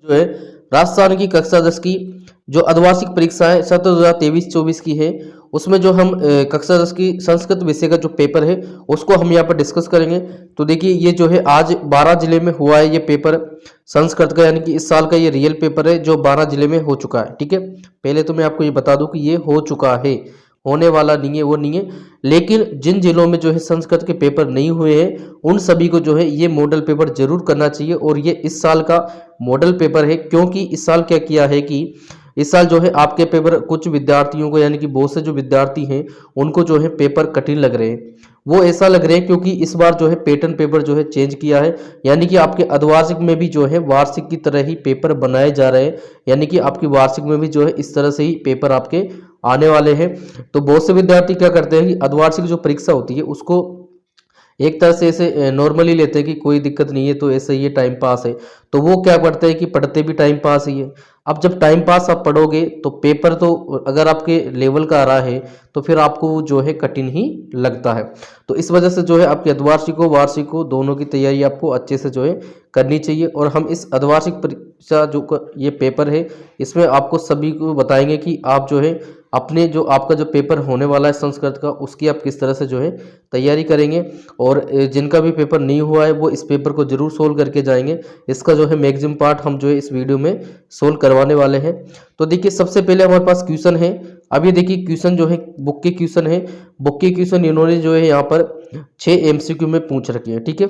जो है राजस्थान की कक्षा 10 की जो अर्धवार्षिक परीक्षा है सत्र 2023-24 की है, उसमें जो हम कक्षा 10 की संस्कृत विषय का जो पेपर है उसको हम यहाँ पर डिस्कस करेंगे। तो देखिए ये जो है आज 12 जिले में हुआ है ये पेपर संस्कृत का, यानी कि इस साल का ये रियल पेपर है जो 12 जिले में हो चुका है। ठीक है, पहले तो मैं आपको ये बता दूं कि ये हो चुका है, होने वाला नहीं है, वो नहीं है। लेकिन जिन जिलों में जो है संस्कृत के पेपर नहीं हुए हैं उन सभी को जो है ये मॉडल पेपर जरूर करना चाहिए, और ये इस साल का मॉडल पेपर है। क्योंकि इस साल क्या किया है कि इस साल जो है आपके पेपर कुछ विद्यार्थियों को, यानी कि बहुत से जो विद्यार्थी हैं उनको जो है पेपर कठिन लग रहे हैं। वो ऐसा लग रहे हैं क्योंकि इस बार जो है पैटर्न पेपर जो है चेंज किया है, यानी कि आपके अर्धवार्षिक में भी जो है वार्षिक की तरह ही पेपर बनाए जा रहे हैं, यानी कि आपकी वार्षिक में भी जो है इस तरह से ही पेपर आपके आने वाले हैं। तो बहुत से विद्यार्थी क्या करते हैं कि अर्धवार्षिक जो परीक्षा होती है उसको एक तरह से ऐसे नॉर्मली लेते हैं कि कोई दिक्कत नहीं है, तो ऐसे ये टाइम पास है। तो वो क्या करते हैं कि पढ़ते भी टाइम पास ही है। अब जब टाइम पास आप पढ़ोगे तो पेपर तो अगर आपके लेवल का आ रहा है तो फिर आपको जो है कठिन ही लगता है। तो इस वजह से जो है आपके अर्धवार्षिक हो वार्षिक हो दोनों की तैयारी आपको अच्छे से जो है करनी चाहिए। और हम इस अर्धवार्षिक परीक्षा जो ये पेपर है इसमें आपको सभी को बताएंगे कि आप जो है अपने जो आपका जो पेपर होने वाला है संस्कृत का उसकी आप किस तरह से जो है तैयारी करेंगे। और जिनका भी पेपर नहीं हुआ है वो इस पेपर को जरूर सोल्व करके जाएंगे। इसका जो है मैक्सिमम पार्ट हम जो है इस वीडियो में सोल्व करवाने वाले हैं। तो देखिए सबसे पहले हमारे पास क्वेश्चन है। अब ये देखिए क्वेश्चन जो है बुक के क्वेश्चन है। बुक के क्वेश्चन इन्होंने जो है यहाँ पर 6 MCQ में पूछ रखे हैं। ठीक है,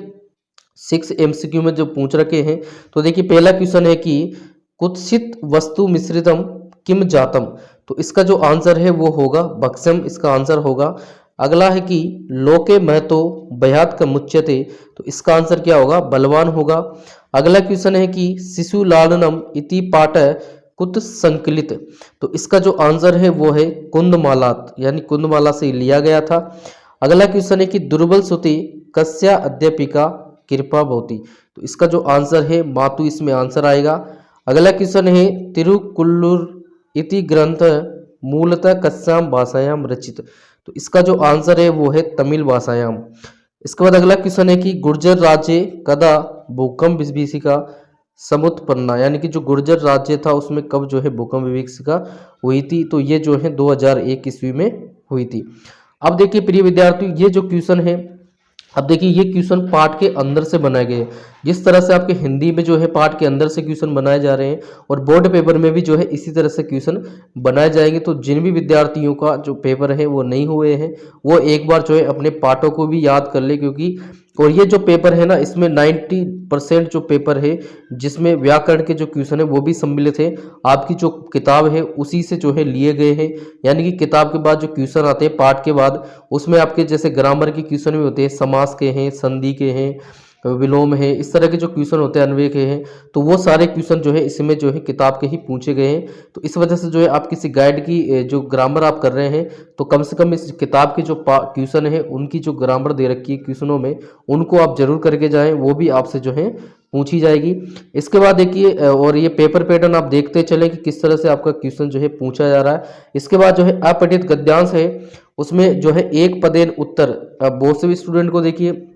6 MCQ में जो पूछ रखे हैं। तो देखिए पहला क्वेश्चन है कि कुत्सित वस्तु मिश्रितम किम जातम। तो इसका जो आंसर है वो होगा भक्ष्यम, इसका आंसर होगा। अगला है कि लोके महतो बयात का मुच्यते। तो इसका आंसर क्या होगा, बलवान होगा। अगला क्वेश्चन है कि शिशु लालनम इति पाठ कुत संकलित। तो इसका जो आंसर है वो है कुंदमालात, यानी कुंदमाला से लिया गया था। अगला क्वेश्चन है कि दुर्बल सुति कस्या अध्यापिका कृपा भवती। तो इसका जो आंसर है मातु, इसमें आंसर आएगा। अगला क्वेश्चन है तिरुकुल्लूर इति ग्रंथ मूलतः कस्याम भाषायाम रचित। तो इसका जो आंसर है वो है तमिल भाषायाम। इसके बाद अगला क्वेश्चन है कि गुर्जर राज्य कदा भूकंप विभीषिका समुत्पन्ना, यानी कि जो गुर्जर राज्य था उसमें कब जो है भूकंप विभीषिका हुई थी। तो ये जो है 2001 ईस्वी में हुई थी। अब देखिए प्रिय विद्यार्थी ये जो क्वेश्चन है, अब देखिए ये क्वेश्चन पाठ के अंदर से बनाए गए। जिस तरह से आपके हिंदी में जो है पाठ के अंदर से क्वेश्चन बनाए जा रहे हैं और बोर्ड पेपर में भी जो है इसी तरह से क्वेश्चन बनाए जाएंगे। तो जिन भी विद्यार्थियों का जो पेपर है वो नहीं हुए हैं वो एक बार जो है अपने पाठों को भी याद कर ले, क्योंकि और ये जो पेपर है ना इसमें 90% जो पेपर है जिसमें व्याकरण के जो क्वेश्चन है वो भी सम्मिलित है। आपकी जो किताब है उसी से जो है लिए गए हैं, यानी कि किताब के बाद जो क्वेश्चन आते हैं पाठ के बाद उसमें आपके जैसे ग्रामर के क्वेश्चन भी होते हैं, समास के हैं, संधि के हैं, विलोम है, इस तरह के जो क्वेश्चन होते हैं अन्वय के हैं। तो वो सारे क्वेश्चन जो है इसमें जो है किताब के ही पूछे गए हैं। तो इस वजह से जो है आप किसी गाइड की जो ग्रामर आप कर रहे हैं तो कम से कम इस किताब के जो क्वेश्चन है उनकी जो ग्रामर दे रखी है क्वेश्चनों में उनको आप जरूर करके जाएं, वो भी आपसे जो है पूछी जाएगी। इसके बाद देखिए और ये पेपर पैटर्न आप देखते चले कि किस तरह से आपका क्वेश्चन जो है पूछा जा रहा है। इसके बाद जो है अपठित गद्यांश है उसमें जो है एक पदेन उत्तर। बहुत से भी स्टूडेंट को देखिए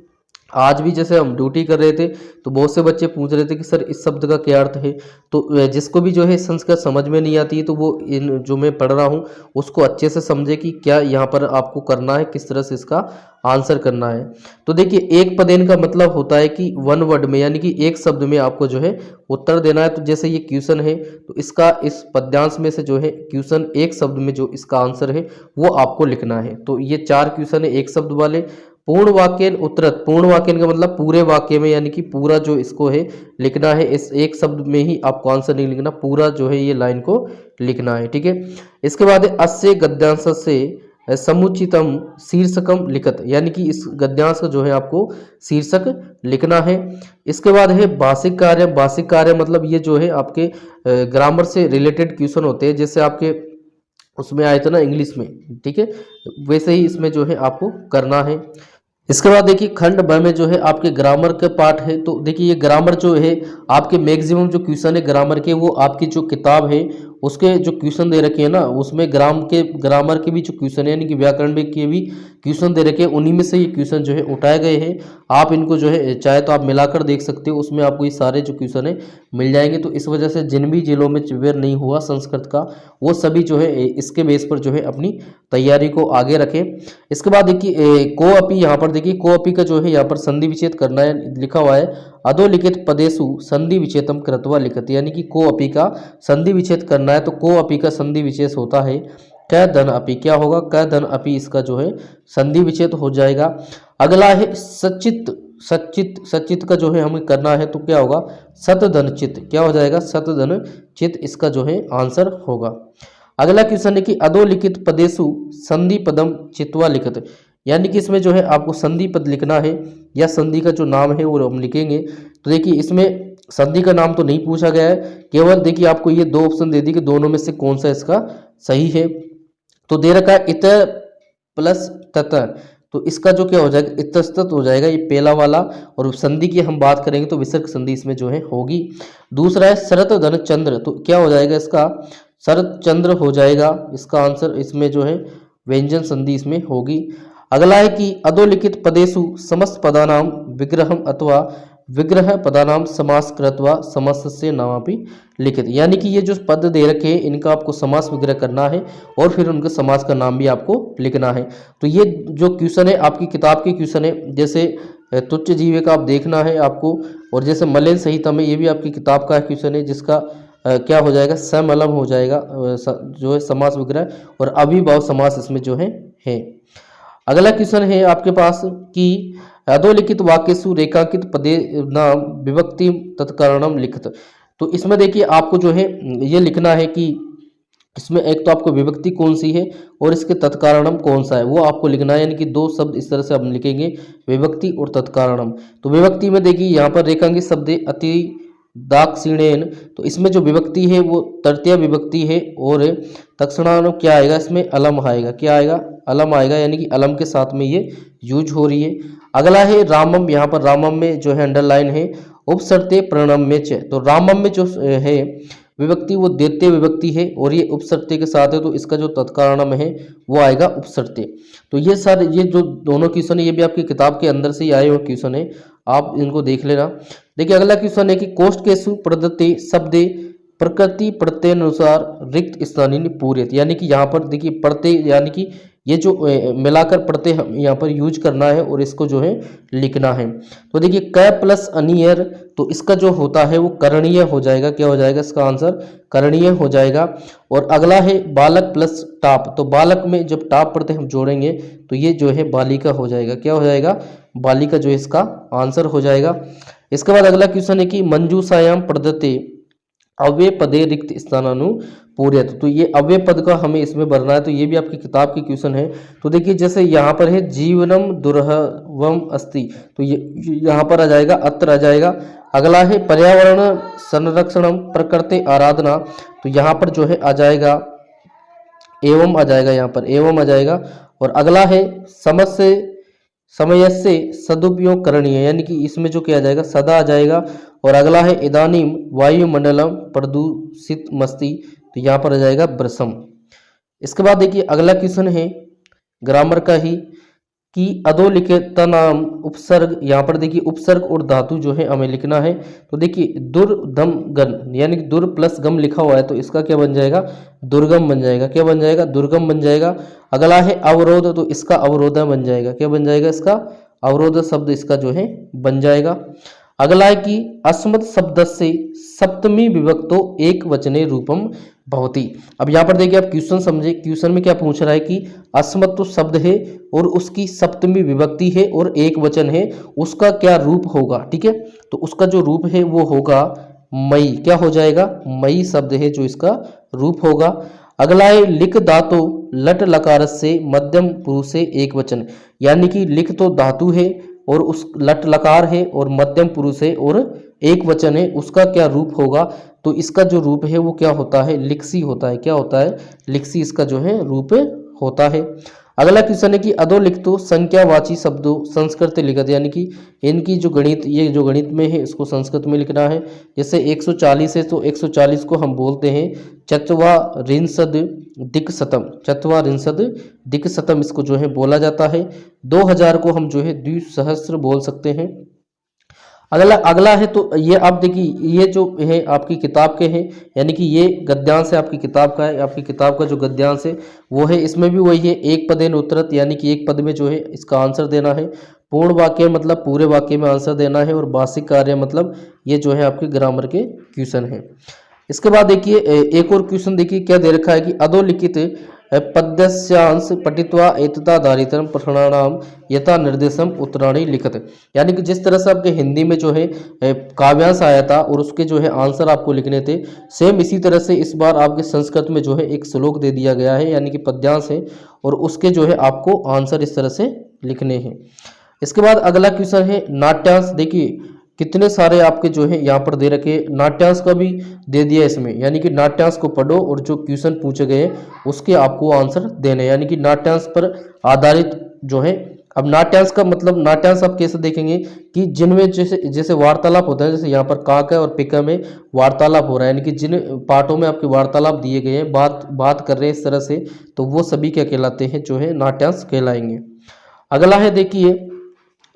आज भी जैसे हम ड्यूटी कर रहे थे तो बहुत से बच्चे पूछ रहे थे कि सर इस शब्द का क्या अर्थ है। तो जिसको भी जो है संस्कृत समझ में नहीं आती है तो वो इन जो मैं पढ़ रहा हूँ उसको अच्छे से समझे कि क्या यहाँ पर आपको करना है, किस तरह से इसका आंसर करना है। तो देखिए एक पदेन का मतलब होता है कि वन वर्ड में, यानी कि एक शब्द में आपको जो है उत्तर देना है। तो जैसे ये क्वेश्चन है तो इसका इस पद्यांश में से जो है क्वेश्चन एक शब्द में जो इसका आंसर है वो आपको लिखना है। तो ये 4 क्वेश्चन है एक शब्द वाले। पूर्ण वाक्यन उत्तरत, पूर्ण वाक्यन का मतलब पूरे वाक्य में, यानी कि पूरा जो इसको है लिखना है। इस एक शब्द में ही आपको आंसर नहीं लिखना, पूरा जो है ये लाइन को लिखना है। ठीक है, इसके बाद है अस्य गद्यांश से समुचितम शीर्षकम लिखत, यानी कि इस गद्यांश का जो है आपको शीर्षक लिखना है। इसके बाद है भाषिक कार्य। भाषिक कार्य मतलब ये जो है आपके ग्रामर से रिलेटेड क्वेश्चन होते हैं, जैसे आपके उसमें आए थे ना इंग्लिश में, ठीक है, वैसे ही इसमें जो है आपको करना है। इसके बाद देखिए खंड ब में जो है आपके ग्रामर के पार्ट है। तो देखिए ये ग्रामर जो है आपके मैक्सिमम जो क्वेश्चन है ग्रामर के वो आपकी जो किताब है उसके जो क्वेश्चन दे रखे हैं ना, उसमें ग्रामर के भी जो क्वेश्चन है यानी कि व्याकरण में के भी क्वेश्चन दे रखे हैं, उन्हीं में से ये क्वेश्चन जो है उठाए गए हैं। आप इनको जो है चाहे तो आप मिलाकर देख सकते हो, उसमें आपको ये सारे जो क्वेश्चन है मिल जाएंगे। तो इस वजह से जिन भी जिलों में प्रिपेयर नहीं हुआ संस्कृत का, वो सभी जो है इसके बेस पर जो है अपनी तैयारी को आगे रखें। इसके बाद देखिए कोअपि, यहाँ पर देखिए कोअपि का जो है यहाँ पर संधि विच्छेद करना है, लिखा हुआ है अधोलिखित पदेषु संधि विच्छेदम कृत्वा लिखत, यानी कि कोअपि का संधि विच्छेद करना है। तो कोअपि का संधि विच्छेद होता है क धन अपि, क्या होगा क धन अपि, इसका जो है संधि विच्छेद हो जाएगा। अगला है सचित, सचित का जो है हमें करना है तो क्या होगा सत धन चित, क्या हो जाएगा सत धन चित, इसका जो है आंसर होगा। अगला क्वेश्चन है कि अधोलिखित पदेषु संधि पदम चित्वा लिखत, यानी कि इसमें जो है आपको संधि पद लिखना है या संधि का जो नाम है वो हम लिखेंगे। तो देखिए इसमें संधि का नाम तो नहीं पूछा गया है, केवल देखिए आपको ये दो ऑप्शन दे दी कि दोनों में से कौन सा इसका सही है। तो दे रखा है इत प्लस तत, तो इसका जो क्या हो जाएगा इतस्तत हो जाएगा, ये पहला वाला। और संधि की हम बात करेंगे तो विसर्ग संधि इसमें जो है होगी। दूसरा है शरत धन चंद्र, तो क्या हो जाएगा इसका शरत चंद्र हो जाएगा, इसका आंसर इसमें जो है व्यंजन संधि इसमें होगी। अगला है कि अधोलिखित पदेषु समस्त पदानाम विग्रहम अथवा विग्रह पदानाम समास कृत्वा समासस्य नामापि लिखित, यानी कि ये जो पद दे रखे हैं इनका आपको समास विग्रह करना है और फिर उनके समास का नाम भी आपको लिखना है। तो ये जो क्वेश्चन है आपकी किताब के क्वेश्चन है, जैसे तुच्छ जीवे का आप देखना है आपको, और जैसे मलेन संहिता में ये भी आपकी किताब का क्वेश्चन है जिसका क्या हो जाएगा समलम हो जाएगा जो है समास विग्रह, और अभिभाव समास इसमें जो है। अगला क्वेश्चन है आपके पास कि अधोलिखित वाक्यसु रेखांकित पदे नाम विभक्ति तत्कारणम लिखित, तो इसमें देखिए आपको जो है ये लिखना है कि इसमें एक तो आपको विभक्ति कौन सी है और इसके तत्कारणम कौन सा है वो आपको लिखना है, यानी कि दो शब्द इस तरह से हम लिखेंगे विभक्ति और तत्कारणम। तो विभक्ति में देखिए यहाँ पर रेखांकित शब्द अति दाक्षिणेन, तो इसमें जो विभक्ति है वो तृतीय विभक्ति है, और तत्क्षणानुम क्या आएगा इसमें अलम आएगा, क्या आएगा अलम आएगा, यानी कि अलम के साथ में ये यूज हो रही है। अगला है रामम, यहाँ पर रामम में जो है अंडरलाइन है उपसर्ते प्रणम्य च, तो रामम में जो है विभक्ति वो द्वितीय विभक्ति है और ये उपसर्ते के साथ है, तो इसका जो तत्कारणम है वो आएगा उपसर्ते। तो ये सारे ये जो दोनों क्वेश्चन है ये भी आपकी किताब के अंदर से ही आए हुए क्वेश्चन है, आप इनको देख लेना। देखिए अगला क्वेश्चन है कि कोष्ठकेषु प्रदत्ते शब्दे प्रकृति प्रत्ययानुसार रिक्त स्थानीय पूर्यत, यानी कि यहाँ पर देखिए प्रत्यय यानी कि ये जो मिलाकर प्रत्यय हम यहाँ पर यूज करना है और इसको जो है लिखना है। तो देखिए क प्लस अनियर, तो इसका जो होता है वो करणीय हो जाएगा, क्या हो जाएगा इसका आंसर करणीय हो जाएगा। और अगला है बालक प्लस टाप, तो बालक में जब टाप प्रत्यय हम जोड़ेंगे तो ये जो है बालिका हो जाएगा, क्या हो जाएगा बालिका जो इसका आंसर हो जाएगा। इसके बाद अगला क्वेश्चन है कि मंजूषायाम प्रदत्ते अव्यय पदे रिक्त स्थानानुपूर्यत, तो ये अव्यय पद का हमें इसमें भरना है, तो ये भी आपकी किताब की क्वेश्चन है। तो देखिए जैसे यहाँ पर है जीवनम दुर्हवम अस्ति, तो ये यहाँ पर आ जाएगा अत्र आ जाएगा। अगला है पर्यावरण संरक्षणम प्रकृति आराधना, तो यहाँ पर जो है आ जाएगा एवं आ जाएगा, यहाँ पर एवं आ जाएगा। और अगला है समय से सदुपयोग करणीय, यानी कि इसमें जो किया जाएगा सदा आ जाएगा। और अगला है इदानीम वायुमंडलम प्रदूषित मस्ती, तो यहाँ पर आ जाएगा ब्रसम। इसके बाद देखिए अगला क्वेश्चन है ग्रामर का ही कि अधोलिखित नाम उपसर्ग, यहाँ पर देखिए उपसर्ग और धातु जो है हमें लिखना है। तो देखिए दुर्दम गम, यानी कि दुर प्लस गम लिखा हुआ है, तो इसका क्या बन जाएगा दुर्गम बन जाएगा, क्या बन जाएगा दुर्गम बन जाएगा। अगला है अवरोध, तो इसका अवरोध बन जाएगा, क्या बन जाएगा इसका अवरोध शब्द इसका जो है बन जाएगा। अगला है कि अस्मत् शब्द से सप्तमी विभक्तो एक वचने रूपम भवति। अब यहाँ पर देखिए आप क्वेश्चन समझे, क्वेश्चन में क्या पूछ रहा है कि अस्मत् तो शब्द है और उसकी सप्तमी विभक्ति है और एक वचन है, उसका क्या रूप होगा, ठीक है। तो उसका जो रूप है वो होगा मई, क्या हो जाएगा मई शब्द है जो इसका रूप होगा। अगला है लिख धातु लट लकार से मध्यम पुरुष से एक वचन, यानी कि लिख तो धातु है और उस लट लकार है और मध्यम पुरुष है और एक वचन है, उसका क्या रूप होगा। तो इसका जो रूप है वो क्या होता है लिक्सी होता है, क्या होता है लिक्सी इसका जो है रूप होता है। अगला क्वेश्चन है कि अधोलिखितो संख्यावाची शब्दों संस्कृत लिखत, यानी कि इनकी जो गणित, ये जो गणित में है इसको संस्कृत में लिखना है। जैसे 140 है तो 140 को हम बोलते हैं चत्वारिंशद दिक्शतम, चत्वारिंशद दिक्शतम इसको जो है बोला जाता है। 2000 को हम जो है द्विसहस्र बोल सकते हैं। अगला अगला है तो ये आप देखिए, ये जो है आपकी किताब के हैं, यानी कि ये गद्यांश है आपकी किताब का है। आपकी किताब का जो गद्यांश है वो है, इसमें भी वही है, एक पदेन उत्तरत, यानी कि एक पद में जो है इसका आंसर देना है। पूर्ण वाक्य मतलब पूरे वाक्य में आंसर देना है। और भाषिक कार्य मतलब ये जो है आपके ग्रामर के क्वेश्चन है। इसके बाद देखिए एक और क्वेश्चन देखिए क्या दे रखा है कि अधोलिखित पद्यस्यांश पठित्वा एतदाधारितं प्रश्नानां यथा निर्देशम उत्तराणि लिखत, यानी कि जिस तरह से आपके हिंदी में जो है काव्यांश आया था और उसके जो है आंसर आपको लिखने थे, सेम इसी तरह से इस बार आपके संस्कृत में जो है एक श्लोक दे दिया गया है, यानी कि पद्यांश है, और उसके जो है आपको आंसर इस तरह से लिखने हैं। इसके बाद अगला क्वेश्चन है नाट्यांश। देखिए कितने सारे आपके जो है यहाँ पर दे रखे, नाट्यांश का भी दे दिया इसमें, यानी कि नाट्यांश को पढ़ो और जो क्वेश्चन पूछे गए उसके आपको आंसर देने, यानी कि नाट्यांश पर आधारित जो है। अब नाट्यांश का मतलब, नाट्यांश आप कैसे देखेंगे कि जिनमें जैसे जैसे वार्तालाप होता है, जैसे यहाँ पर काक है और पिका में वार्तालाप हो रहा है, यानी कि जिन पाठों में आपके वार्तालाप दिए गए हैं, बात कर रहे हैं इस तरह से, तो वो सभी क्या कहलाते हैं, जो है नाट्यांश कहलाएंगे। अगला है देखिए,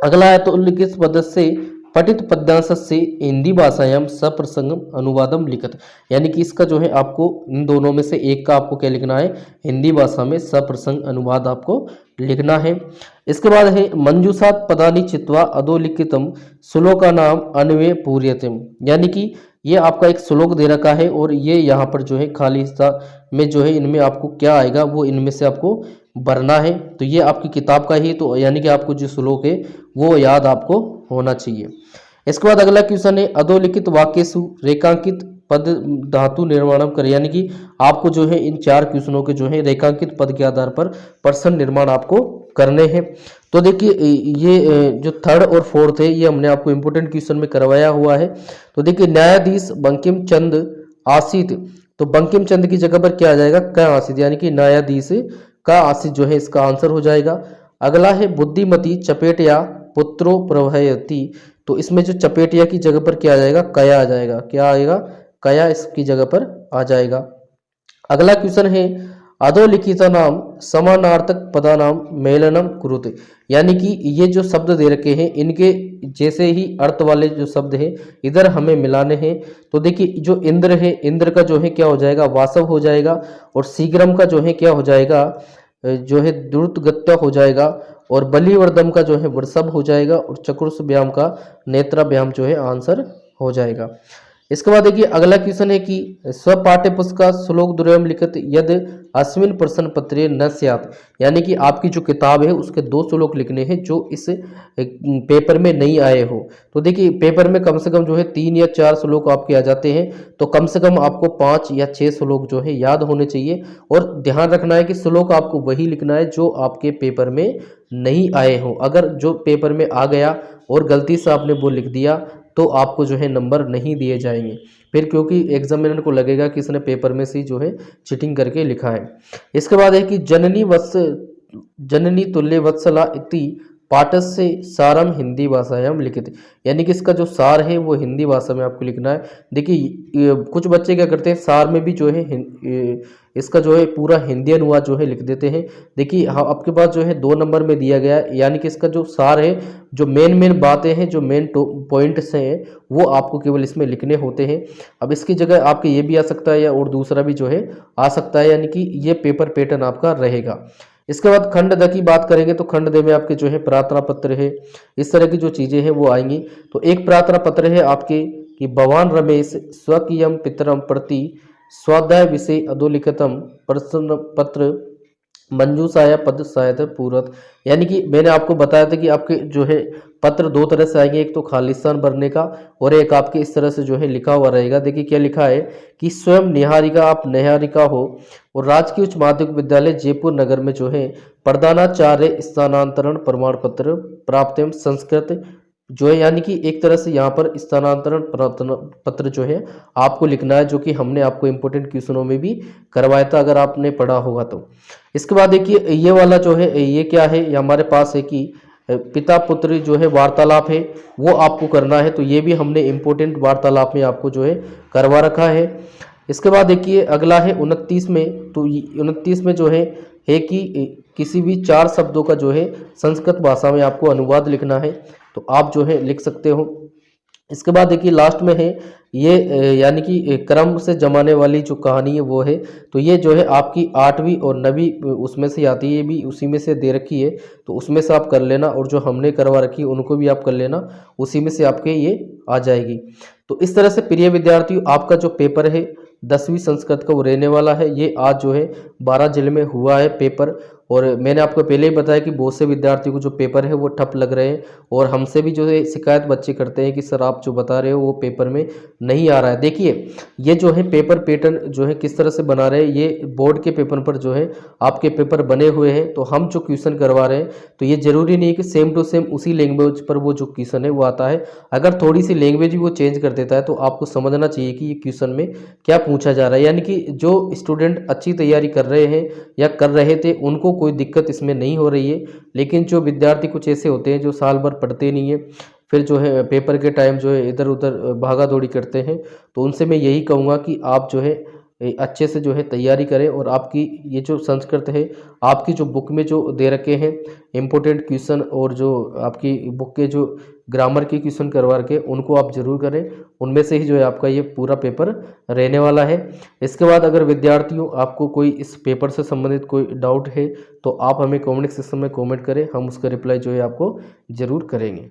अगला है तो लिखित पदस्य पठित पद्यांशस्य हिंदी भाषायां सप्रसंगम अनुवादम लिखत, यानी कि इसका जो है आपको इन दोनों में से एक का आपको क्या लिखना है, हिंदी भाषा में सप्रसंग अनुवाद आपको लिखना है। इसके बाद है मंजूषात पदानि चित्वा अधोलिखितम श्लोका नाम अन्वय पूर्यतम, यानी कि ये आपका एक श्लोक दे रखा है और ये यहाँ पर जो है खाली हिस्सा में जो है इनमें आपको क्या आएगा वो इनमें से आपको भरना है। तो ये आपकी किताब का ही, तो यानी कि आपको जो श्लोक है वो याद आपको होना चाहिए। इसके बाद अगला क्वेश्चन है अधोलिखित वाक्यसु रेखांकित पद धातु निर्माणम कर, यानी कि आपको जो है इन 4 क्वेश्चनों के जो है रेखांकित पद के आधार पर प्रश्न निर्माण आपको करने हैं। तो देखिए ये जो थर्ड और फोर्थ है ये हमने आपको इंपोर्टेंट क्वेश्चन में करवाया हुआ है। तो देखिए न्यायाधीश बंकिम चंद आसित, तो बंकिम चंद की जगह पर क्या आ जाएगा, क आसित, यानी कि न्यायाधीश का आसित जो है इसका आंसर हो जाएगा। अगला है बुद्धिमती चपेटिया पुत्रो प्रभयति, तो इसमें जो चपेटिया की जगह पर क्या आ जाएगा, कया आ जाएगा, क्या आएगा, कया इसकी जगह पर आ जाएगा। अगला क्वेश्चन है अधोलिखित नाम समानार्थक पदानाम मेलनम कुरुते, यानी कि ये जो शब्द दे रखे हैं इनके जैसे ही अर्थ वाले जो शब्द हैं इधर हमें मिलाने हैं। तो देखिए जो इंद्र है, इंद्र का जो है क्या हो जाएगा, वासव हो जाएगा, और शीघ्रम का जो है क्या हो जाएगा, जो है द्रुतगत्या हो जाएगा, और बलिवर्दम का जो है वृषभ हो जाएगा, और चक्रुष व्यायाम का नेत्रा व्यायाम जो है आंसर हो जाएगा। इसके बाद देखिए अगला क्वेश्चन है कि स्वपाठ्य पुस्तक श्लोक द्वयम लिखित यद अस्मिन प्रश्न पत्रे न स्यात्, यानी कि आपकी जो किताब है उसके 2 श्लोक लिखने हैं जो इस पेपर में नहीं आए हो। तो देखिए पेपर में कम से कम जो है 3 या 4 श्लोक आपके आ जाते हैं, तो कम से कम आपको 5 या 6 श्लोक जो है याद होने चाहिए। और ध्यान रखना है कि श्लोक आपको वही लिखना है जो आपके पेपर में नहीं आए हो। अगर जो पेपर में आ गया और गलती से आपने वो लिख दिया तो आपको जो है नंबर नहीं दिए जाएंगे फिर, क्योंकि एग्जामिनर को लगेगा कि इसने पेपर में से जो है चीटिंग करके लिखा है। इसके बाद है कि जननी तुल्य वत्सला इति पाठस्य सारम हिंदी भाषायाम लिखित, यानी कि इसका जो सार है वो हिंदी भाषा में आपको लिखना है। देखिए कुछ बच्चे क्या करते हैं सार में भी जो है इसका जो है पूरा हिंदी अनुवाद जो है लिख देते हैं। देखिए हाँ आपके पास जो है 2 नंबर में दिया गया है, यानी कि इसका जो सार है, जो मेन बातें हैं, जो मेन पॉइंट्स हैं वो आपको केवल इसमें लिखने होते हैं। अब इसकी जगह आपके ये भी आ सकता है या और दूसरा भी जो है आ सकता है, यानी कि ये पेपर पैटर्न आपका रहेगा। इसके बाद खंड द की बात करेंगे तो खंड द में आपके जो है प्रार्थना पत्र है, इस तरह की जो चीज़ें हैं वो आएंगी। तो एक प्रार्थना पत्र है आपके कि भगवान रमेश स्वकीयम पितरम प्रति स्वाध्याय विषय अधोलिखितम प्रश्न पत्र मंजूषाया पद सहायता पूरक, यानी कि मैंने आपको बताया था कि आपके जो है पत्र 2 तरह से आएंगे, एक तो खालिस्तान भरने का और एक आपके इस तरह से जो है लिखा हुआ रहेगा। देखिए क्या लिखा है कि स्वयं निहारिका, आप निहारिका हो और राजकीय उच्च माध्यमिक विद्यालय जयपुर नगर में जो है प्रधानाचार्य स्थानांतरण प्रमाण पत्र प्राप्त एवं संस्कृत जो है, यानी कि एक तरह से यहाँ पर स्थानांतरण प्रार्थना पत्र जो है आपको लिखना है, जो कि हमने आपको इम्पोर्टेंट क्वेश्चनों में भी करवाया था, अगर आपने पढ़ा होगा तो। इसके बाद देखिए ये वाला जो है, ये क्या है, ये हमारे पास है कि पिता पुत्र जो है वार्तालाप है, वो आपको करना है। तो ये भी हमने इम्पोर्टेंट वार्तालाप में आपको जो है करवा रखा है। इसके बाद देखिए अगला है 29 में। तो 29 में जो है कि किसी भी 4 शब्दों का जो है संस्कृत भाषा में आपको अनुवाद लिखना है, तो आप जो है लिख सकते हो। इसके बाद देखिए लास्ट में है ये यानी कि क्रम से जमाने वाली जो कहानी है वो है। तो ये जो है आपकी 8वीं और 9वीं उसमें से आती है, ये भी उसी में से दे रखी है, तो उसमें से आप कर लेना, और जो हमने करवा रखी है उनको भी आप कर लेना, उसी में से आपके ये आ जाएगी। तो इस तरह से प्रिय विद्यार्थियों, आपका जो पेपर है 10वीं संस्कृत का वो रहने वाला है। ये आज जो है 12 जिले में हुआ है पेपर, और मैंने आपको पहले ही बताया कि बहुत से विद्यार्थियों को जो पेपर है वो ठप लग रहे हैं, और हमसे भी जो है शिकायत बच्चे करते हैं कि सर आप जो बता रहे हो वो पेपर में नहीं आ रहा है। देखिए ये जो है पेपर पैटर्न जो है किस तरह से बना रहे हैं, ये बोर्ड के पेपर पर जो है आपके पेपर बने हुए हैं। तो हम जो क्वेश्चन करवा रहे हैं, तो ये जरूरी नहीं है कि सेम टू सेम उसी लैंग्वेज पर वो जो क्वेश्चन है वो आता है। अगर थोड़ी सी लैंग्वेज भी वो चेंज कर देता है, तो आपको समझना चाहिए कि ये क्वेश्चन में क्या पूछा जा रहा है। यानी कि जो स्टूडेंट अच्छी तैयारी कर रहे हैं या कर रहे थे, उनको कोई दिक्कत इसमें नहीं हो रही है। लेकिन जो विद्यार्थी कुछ ऐसे होते हैं जो साल भर पढ़ते नहीं है, फिर जो है पेपर के टाइम जो है इधर उधर भागा दौड़ी करते हैं, तो उनसे मैं यही कहूँगा कि आप जो है अच्छे से जो है तैयारी करें, और आपकी ये जो संस्कृत है, आपकी जो बुक में जो दे रखे हैं इम्पोर्टेंट क्वेश्चन, और जो आपकी बुक के जो ग्रामर के क्वेश्चन करवा के उनको आप जरूर करें। उनमें से ही जो है आपका ये पूरा पेपर रहने वाला है। इसके बाद अगर विद्यार्थियों आपको कोई इस पेपर से संबंधित कोई डाउट है, तो आप हमें कमेंट सेक्शन में कमेंट करें, हम उसका रिप्लाई जो है आपको ज़रूर करेंगे।